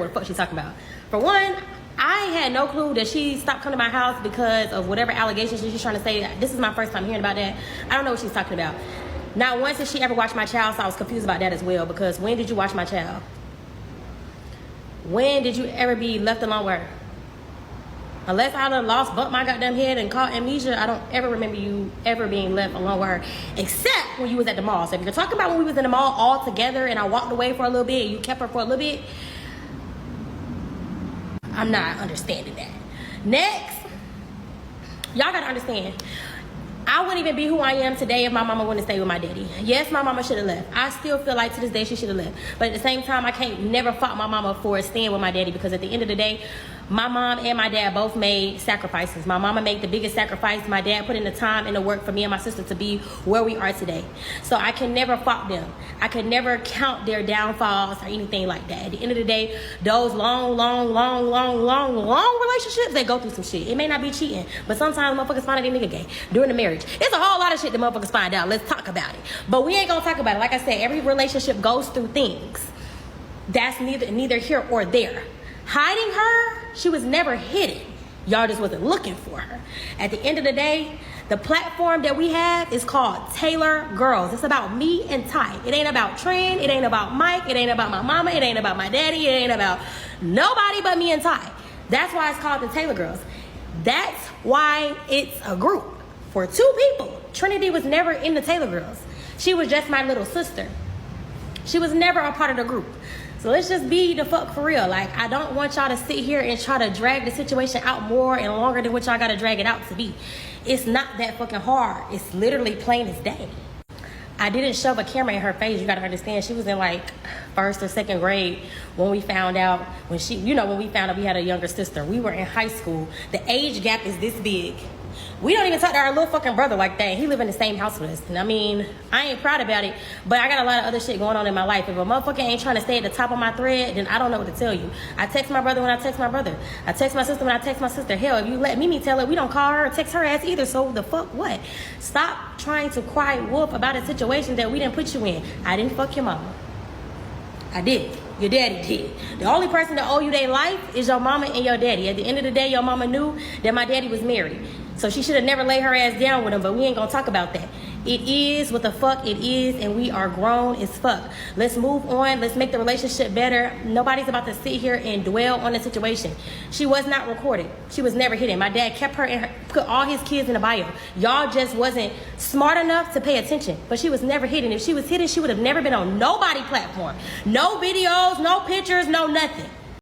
what the fuck she's talking about. For one, I had no clue that she stopped coming to my house because of whatever allegations she's trying to say. This is my first time hearing about that. I don't know what she's talking about. Not once did she ever watch my child, so I was confused about that as well, because when did you watch my child? When did you ever be left alone with her? Unless I done lost bumped my goddamn head and caught amnesia, I don't ever remember you ever being left alone with her, except when you was at the mall. So if you're talking about when we was in the mall all together and I walked away for a little bit and you kept her for a little bit, I'm not understanding that. Next, y'all gotta understand, I wouldn't even be who I am today if my mama wouldn't stay with my daddy. Yes, my mama should have left. I still feel like to this day she should have left. But at the same time, I can't never fault my mama for staying with my daddy, because at the end of the day, my mom and my dad both made sacrifices. My mama made the biggest sacrifice. My dad put in the time and the work for me and my sister to be where we are today. So I can never fault them. I can never count their downfalls or anything like that. At the end of the day, those long relationships, they go through some shit. It may not be cheating, but sometimes motherfuckers find out they nigga gay during the marriage. It's a whole lot of shit that motherfuckers find out. Let's talk about it. But we ain't gonna talk about it. Like I said, every relationship goes through things. That's neither here or there. Hiding her, she was never hidden. Y'all just wasn't looking for her. At the end of the day, the platform that we have is called Taylor Girls. It's about me and Ty. It ain't about Trent. It ain't about Mike. It ain't about my mama. It ain't about my daddy. It ain't about nobody but me and Ty. That's why it's called the Taylor Girls. That's why it's a group for two people. Trinity was never in the Taylor Girls. She was just my little sister. She was never a part of the group. So let's just be the fuck for real. Like, I don't want y'all to sit here and try to drag the situation out more and longer than what y'all gotta drag it out to be. It's not that fucking hard. It's literally plain as day. I didn't shove a camera in her face. You gotta understand, she was in like 1st or 2nd grade when we found out, when we found out we had a younger sister. We were in high school. The age gap is this big. We don't even talk to our little fucking brother like that. He live in the same house with us. And I mean, I ain't proud about it, but I got a lot of other shit going on in my life. If a motherfucker ain't trying to stay at the top of my thread, then I don't know what to tell you. I text my brother when I text my brother. I text my sister when I text my sister. Hell, if you let Mimi tell her, we don't call her or text her ass either. So the fuck what? Stop trying to cry wolf about a situation that we didn't put you in. I didn't fuck your mama. I did. Your daddy did. The only person that owe you their life is your mama and your daddy. At the end of the day, your mama knew that my daddy was married. So she should have never laid her ass down with him, but we ain't gonna talk about that. It is what the fuck it is, and we are grown as fuck. Let's move on. Let's make the relationship better. Nobody's about to sit here and dwell on the situation. She was not recorded. She was never hidden. My dad kept her in put all his kids in the bio. Y'all just wasn't smart enough to pay attention, but she was never hidden. If she was hidden, she would have never been on nobody's platform. No videos, no pictures, no nothing.